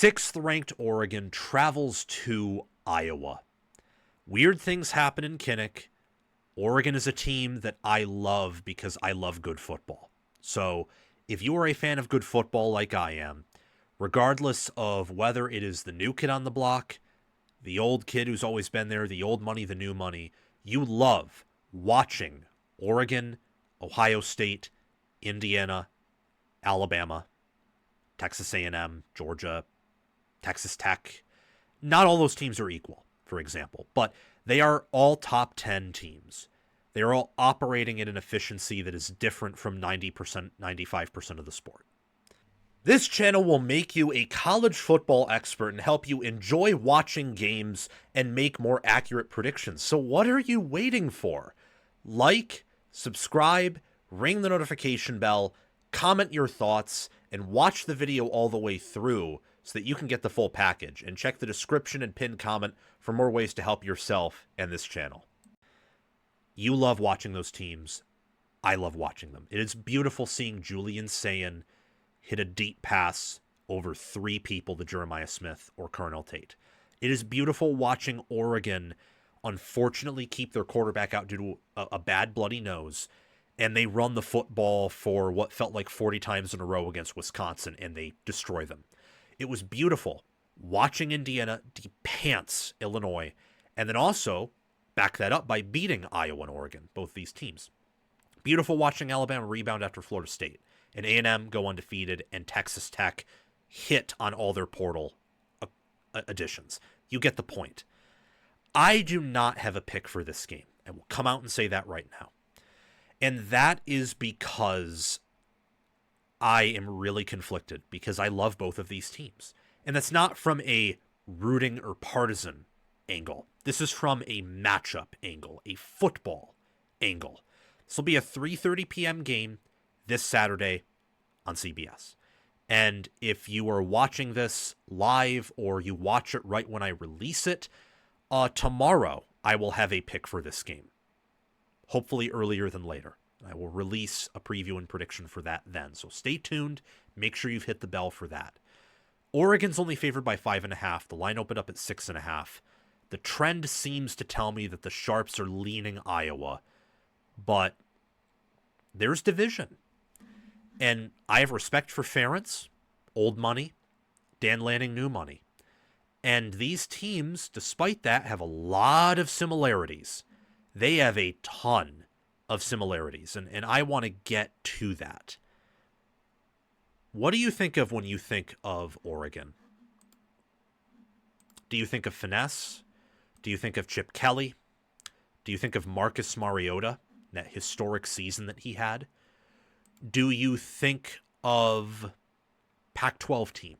Sixth-ranked Oregon travels to Iowa. Weird things happen in Kinnick. Oregon is a team that I love because I love good football. So if you are a fan of good football like I am, regardless of whether it is the new kid on the block, the old kid who's always been there, the old money, the new money, you love watching Oregon, Ohio State, Indiana, Alabama, Texas A&M, Georgia, Texas Tech. Not all those teams are equal, for example, but they are all top 10 teams. They are all operating at an efficiency that is different from 90%, 95% of the sport. This channel will make you a college football expert and help you enjoy watching games and make more accurate predictions. So what are you waiting for? Like, subscribe, ring the notification bell, comment your thoughts, and watch the video all the way through so that you can get the full package. And check the description and pinned comment for more ways to help yourself and this channel. You love watching those teams. I love watching them. It is beautiful seeing Julian Sayin hit a deep pass over 3 people to Jeremiah Smith or Cornell Tate. It is beautiful watching Oregon unfortunately keep their quarterback out due to a bad bloody nose, and they run the football for what felt like 40 times in a row against Wisconsin, and they destroy them. It was beautiful watching Indiana de-pants Illinois, and then also back that up by beating Iowa and Oregon, both these teams. Beautiful watching Alabama rebound after Florida State, and A&M go undefeated, and Texas Tech hit on all their portal additions. You get the point. I do not have a pick for this game. I will come out and say that right now. And that is because I am really conflicted, because I love both of these teams. And that's not from a rooting or partisan angle. This is from a matchup angle, a football angle. This will be a 3:30 p.m. game this Saturday on CBS. And if you are watching this live or you watch it right when I release it, tomorrow I will have a pick for this game. Hopefully earlier than later. I will release a preview and prediction for that then. So stay tuned. Make sure you've hit the bell for that. Oregon's only favored by 5.5. The line opened up at 6.5. The trend seems to tell me that the Sharps are leaning Iowa, but there's division. And I have respect for Ferentz, old money, Dan Lanning, new money. And these teams, despite that, have a lot of similarities. They have a ton of similarities, and I want to get to that. What do you think of when you think of Oregon? Do you think of finesse? Do you think of Chip Kelly? Do you think of Marcus Mariota, that historic season that he had? Do you think of Pac-12 team?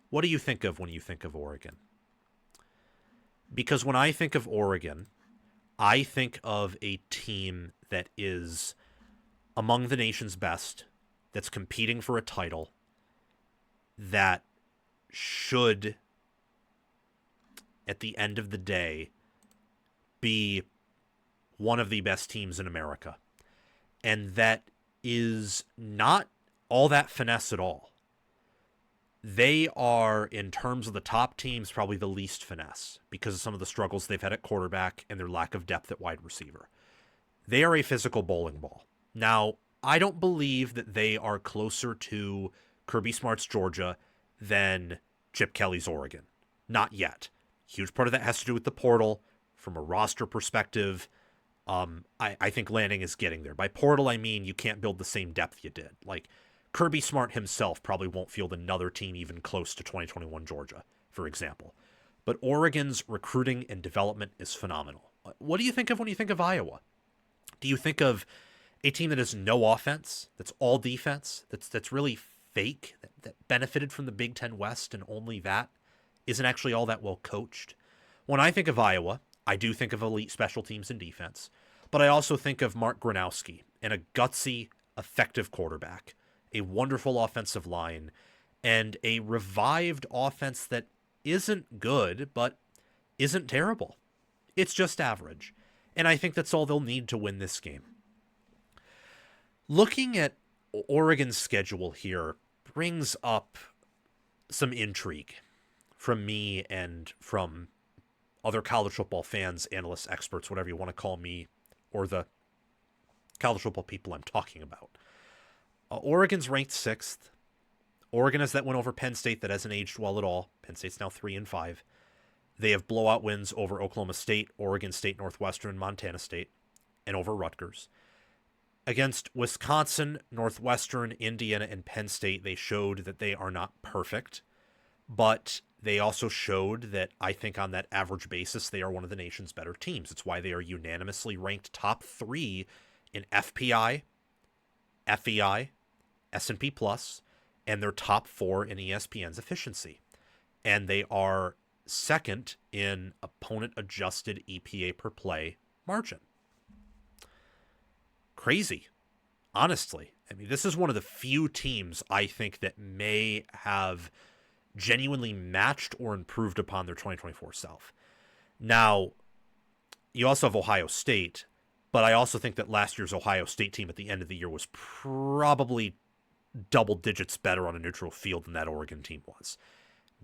What do you think of when you think of Oregon? Because when I think of Oregon, I think of a team that is among the nation's best, that's competing for a title, that should, at the end of the day, be one of the best teams in America. And that is not all that finesse at all. They are, in terms of the top teams, probably the least finesse because of some of the struggles they've had at quarterback and their lack of depth at wide receiver. They are a physical bowling ball. Now, I don't believe that they are closer to Kirby Smart's Georgia than Chip Kelly's Oregon. Not yet. Huge part of that has to do with the portal. From a roster perspective, I think Lanning is getting there. By portal, I mean you can't build the same depth you did. Like, Kirby Smart himself probably won't field another team even close to 2021 Georgia, for example. But Oregon's recruiting and development is phenomenal. What do you think of when you think of Iowa? Do you think of a team that has no offense, that's all defense, that's really fake, that benefited from the Big Ten West, and only that isn't actually all that well coached? When I think of Iowa, I do think of elite special teams and defense, but I also think of Mark Gronowski and a gutsy, effective quarterback, a wonderful offensive line, and a revived offense that isn't good, but isn't terrible. It's just average. And I think that's all they'll need to win this game. Looking at Oregon's schedule here brings up some intrigue from me and from other college football fans, analysts, experts, whatever you want to call me, or the college football people I'm talking about. Oregon's ranked 6th. Oregon has that win over Penn State that hasn't aged well at all. Penn State's now 3-5. They have blowout wins over Oklahoma State, Oregon State, Northwestern, Montana State, and over Rutgers. Against Wisconsin, Northwestern, Indiana, and Penn State, they showed that they are not perfect, but they also showed that I think on that average basis, they are one of the nation's better teams. It's why they are unanimously ranked top 3 in FPI, FEI, S&P+, and they're top 4 in ESPN's efficiency. And they are second in opponent-adjusted EPA per play margin. Crazy, honestly. I mean, this is one of the few teams I think that may have genuinely matched or improved upon their 2024 self. Now, you also have Ohio State, but I also think that last year's Ohio State team at the end of the year was probably double digits better on a neutral field than that Oregon team was.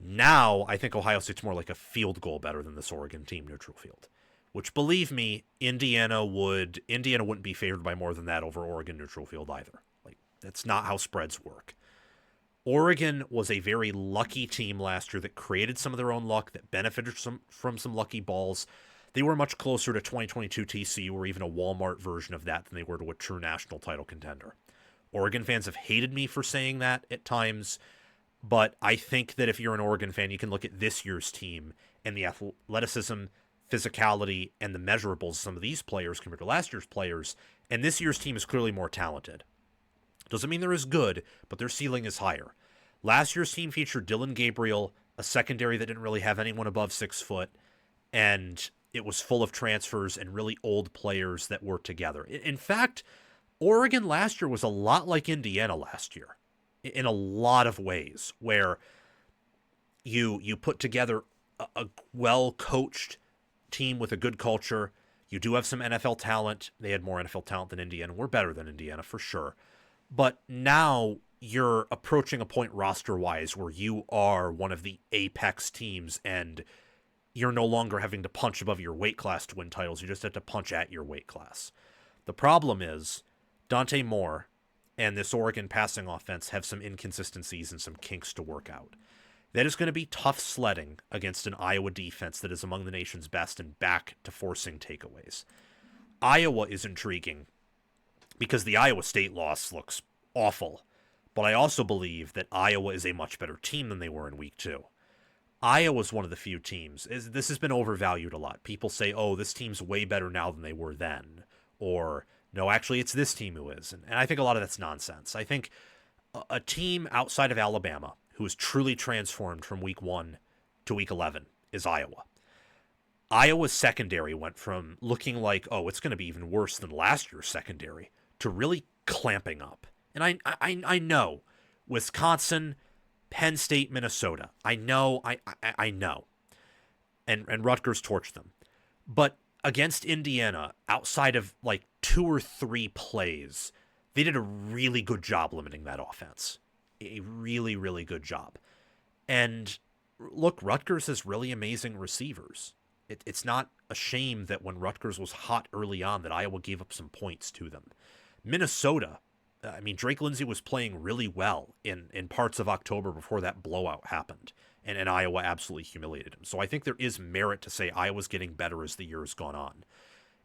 Now, I think Ohio State's more like a field goal better than this Oregon team neutral field. Which, believe me, Indiana wouldn't be favored by more than that over Oregon neutral field either. Like, that's not how spreads work. Oregon was a very lucky team last year that created some of their own luck, that benefited from some lucky balls. They were much closer to 2022 TCU or even a Walmart version of that than they were to a true national title contender. Oregon fans have hated me for saying that at times, but I think that if you're an Oregon fan, you can look at this year's team and the athleticism, physicality, and the measurables of some of these players compared to last year's players, and this year's team is clearly more talented. Doesn't mean they're as good, but their ceiling is higher. Last year's team featured Dylan Gabriel, a secondary that didn't really have anyone above 6 foot, and it was full of transfers and really old players that were together. In fact, Oregon last year was a lot like Indiana last year, in a lot of ways, where you put together a well-coached team with a good culture. You do have some NFL talent. They had more NFL talent than Indiana. We're better than Indiana for sure. But now you're approaching a point roster-wise where you are one of the apex teams and you're no longer having to punch above your weight class to win titles. You just have to punch at your weight class. The problem is Dante Moore and this Oregon passing offense have some inconsistencies and some kinks to work out. That is going to be tough sledding against an Iowa defense that is among the nation's best and back to forcing takeaways. Iowa is intriguing because the Iowa State loss looks awful, but I also believe that Iowa is a much better team than they were in week 2. Iowa's one of the few teams. This has been overvalued a lot. People say, oh, this team's way better now than they were then. Or, no, actually, it's this team who is. And I think a lot of that's nonsense. I think a team outside of Alabama who is truly transformed from week 1 to week 11 is Iowa. Iowa's secondary went from looking like, oh, it's going to be even worse than last year's secondary to really clamping up. And I know Wisconsin, Penn State, Minnesota. I know. And Rutgers torched them. But against Indiana, outside of like 2 or 3 plays, they did a really good job limiting that offense. A really, really good job. And look, Rutgers has really amazing receivers. It's not a shame that when Rutgers was hot early on that Iowa gave up some points to them. Minnesota, I mean, Drake Lindsey was playing really well in parts of October before that blowout happened, and Iowa absolutely humiliated him. So I think there is merit to say Iowa's getting better as the year has gone on.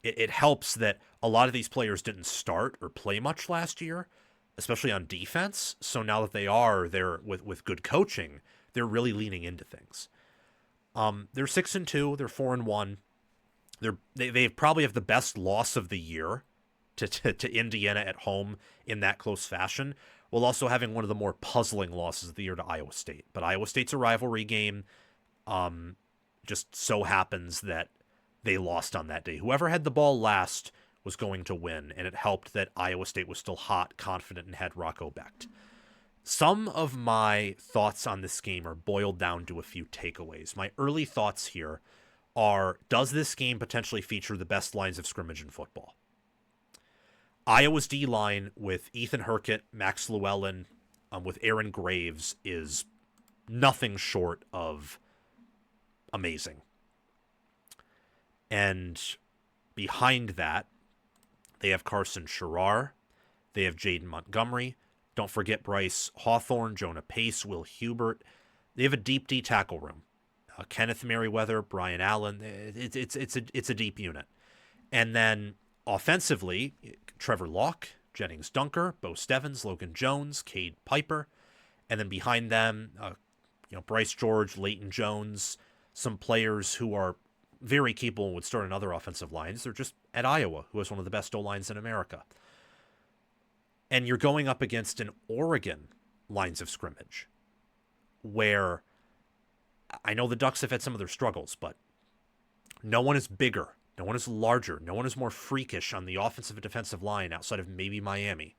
It helps that a lot of these players didn't start or play much last year, especially on defense. So now that they are there with good coaching, they're really leaning into things. They're 6-2. They're 4-1. They probably have the best loss of the year to Indiana at home in that close fashion, while also having one of the more puzzling losses of the year to Iowa State. But Iowa State's a rivalry game. Just so happens that they lost on that day. Whoever had the ball last was going to win, and it helped that Iowa State was still hot, confident, and had Rocco Becht. Some of my thoughts on this game are boiled down to a few takeaways. My early thoughts here are, does this game potentially feature the best lines of scrimmage in football? Iowa's D-line with Ethan Hurkett, Max Llewellyn, with Aaron Graves is nothing short of amazing. And behind that, they have Carson Sherrar. They have Jaden Montgomery. Don't forget Bryce Hawthorne, Jonah Pace, Will Hubert. They have a deep D tackle room. Kenneth Merriweather, Brian Allen. It's a deep unit. And then offensively, Trevor Locke, Jennings Dunker, Bo Stevens, Logan Jones, Cade Piper. And then behind them, Bryce George, Leighton Jones, some players who are very capable and would start on other offensive lines. They're just at Iowa, who has one of the best O-lines in America. And you're going up against an Oregon lines of scrimmage where I know the Ducks have had some of their struggles, but no one is bigger, no one is larger, no one is more freakish on the offensive and defensive line outside of maybe Miami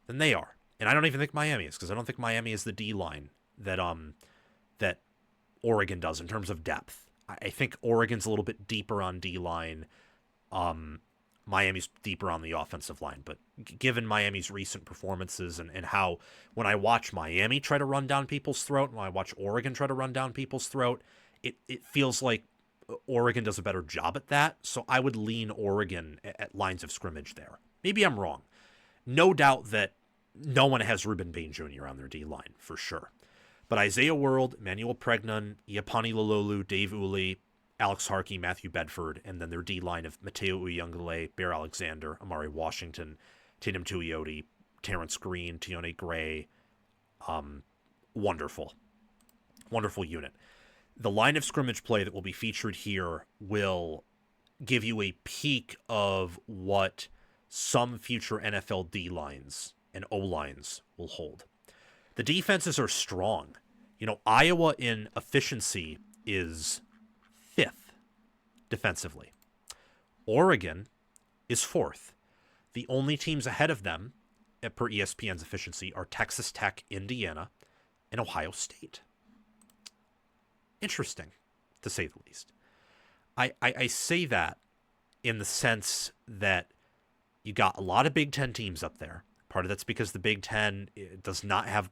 than they are. And I don't even think Miami is, because I don't think Miami is the D line that Oregon does in terms of depth. I think Oregon's a little bit deeper on D-line. Miami's deeper on the offensive line. But given Miami's recent performances and how when I watch Miami try to run down people's throat and when I watch Oregon try to run down people's throat, it feels like Oregon does a better job at that. So I would lean Oregon at lines of scrimmage there. Maybe I'm wrong. No doubt that no one has Ruben Bain Jr. on their D-line, for sure. But Isaiah World, Emmanuel Pregnon, Iapani Lololu, Dave Uli, Alex Harkey, Matthew Bedford, and then their D-line of Mateo Uyunglele, Bear Alexander, Amari Washington, Tatum Tuioti, Terrence Green, Tione Gray. Wonderful. Wonderful unit. The line of scrimmage play that will be featured here will give you a peek of what some future NFL D-lines and O-lines will hold. The defenses are strong. Iowa in efficiency is 5th defensively. Oregon is 4th. The only teams ahead of them, per ESPN's efficiency, are Texas Tech, Indiana, and Ohio State. Interesting, to say the least. I say that in the sense that you got a lot of Big Ten teams up there. Part of that's because the Big Ten does not have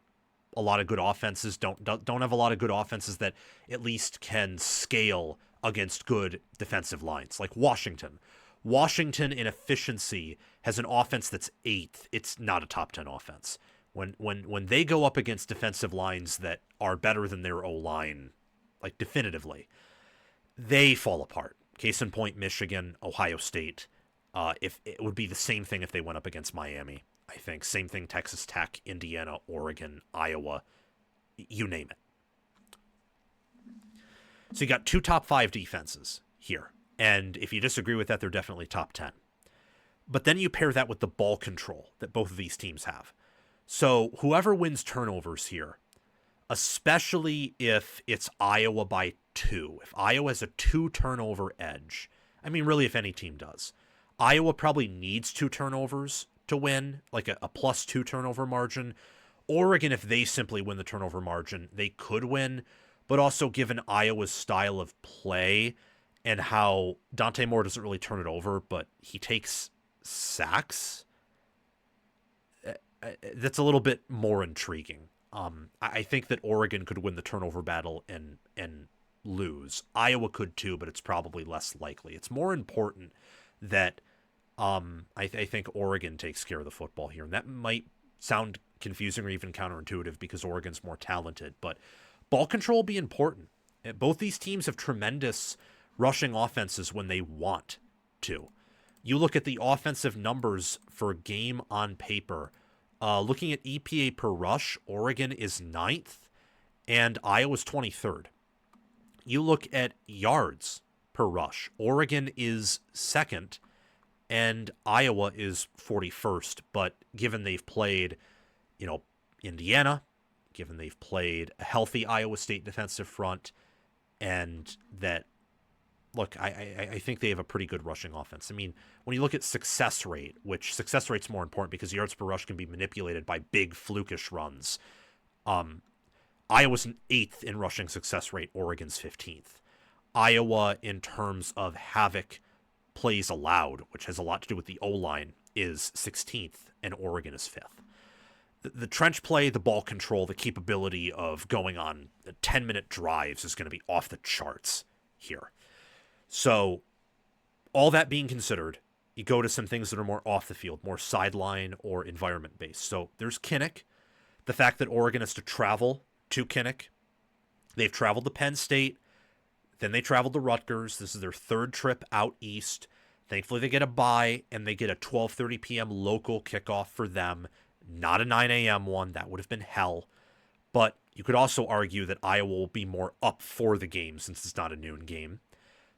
a lot of good offenses, don't have a lot of good offenses that at least can scale against good defensive lines. Like Washington. Washington in efficiency has an offense that's 8th. It's not a top 10 offense. When they go up against defensive lines that are better than their O-line, like definitively, they fall apart. Case in point, Michigan, Ohio State. If it would be the same thing if they went up against Miami. I think same thing, Texas Tech, Indiana, Oregon, Iowa, you name it. So you got 2 top 5 defenses here. And if you disagree with that, they're definitely top 10. But then you pair that with the ball control that both of these teams have. So whoever wins turnovers here, especially if it's Iowa by 2, if Iowa has a 2 turnover edge, I mean, really, if any team does, Iowa probably needs 2 turnovers to win, like a +2 turnover margin. Oregon, if they simply win the turnover margin, they could win. But also, given Iowa's style of play and how Dante Moore doesn't really turn it over, but he takes sacks, that's a little bit more intriguing. I think that Oregon could win the turnover battle and lose. Iowa could too, but it's probably less likely. It's more important that I think Oregon takes care of the football here. And that might sound confusing or even counterintuitive because Oregon's more talented. But ball control will be important. Both these teams have tremendous rushing offenses when they want to. You look at the offensive numbers for game on paper. Looking at EPA per rush, Oregon is 9th and Iowa's 23rd. You look at yards per rush, Oregon is 2nd and Iowa is 41st. But given they've played, Indiana, given they've played a healthy Iowa State defensive front, and that, look, I think they have a pretty good rushing offense. I mean, when you look at success rate, which success rate's more important because yards per rush can be manipulated by big flukish runs. Iowa's 8th in rushing success rate. Oregon's 15th. Iowa, in terms of havoc plays allowed, which has a lot to do with the O-line, is 16th, and Oregon is 5th. the trench play, the ball control, the capability of going on 10-minute drives is going to be off the charts here. So, all that being considered, you go to some things that are more off the field, more sideline or environment based. So, there's Kinnick. The fact that Oregon has to travel to Kinnick. They've traveled to Penn State. Then they traveled to Rutgers. This is their third trip out east. Thankfully, they get a bye, and they get a 12:30 p.m. local kickoff for them. Not a 9 a.m. one. That would have been hell. But you could also argue that Iowa will be more up for the game since it's not a noon game.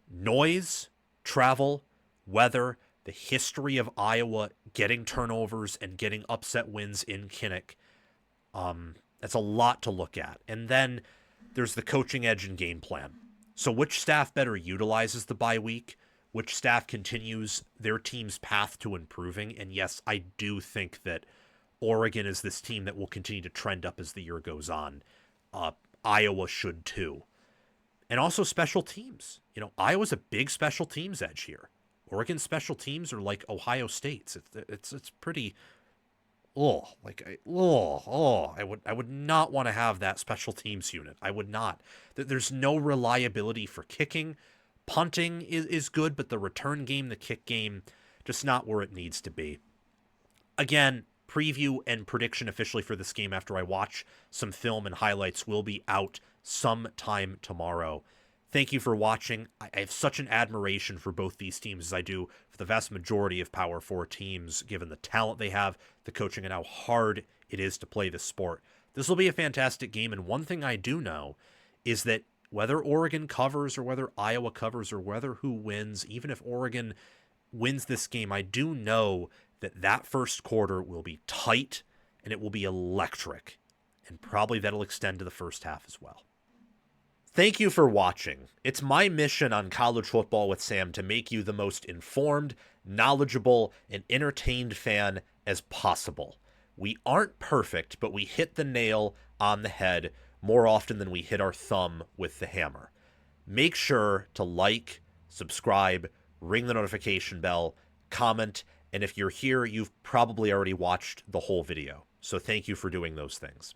Noise, travel, weather, the history of Iowa getting turnovers and getting upset wins in Kinnick. That's a lot to look at. And then there's the coaching edge and game plan. So which staff better utilizes the bye week? Which staff continues their team's path to improving? And yes, I do think that Oregon is this team that will continue to trend up as the year goes on. Iowa should too. And also special teams. You know, Iowa's a big special teams edge here. Oregon's special teams are like Ohio State's. It's pretty. I would not want to have that special teams unit. I would not. There's no reliability for kicking. Punting is good, but the return game, the kick game, just not where it needs to be. Again, preview and prediction officially for this game after I watch some film and highlights will be out sometime tomorrow. Thank you for watching. I have such an admiration for both these teams as I do for the vast majority of Power 4 teams, given the talent they have, the coaching, and how hard it is to play this sport. This will be a fantastic game, and one thing I do know is that whether Oregon covers or whether Iowa covers or whether who wins, even if Oregon wins this game, I do know that first quarter will be tight and it will be electric, and probably that'll extend to the first half as well. Thank you for watching. It's my mission on College Football with Sam to make you the most informed, knowledgeable, and entertained fan as possible. We aren't perfect, but we hit the nail on the head more often than we hit our thumb with the hammer. Make sure to like, subscribe, ring the notification bell, comment, and if you're here, you've probably already watched the whole video. So thank you for doing those things.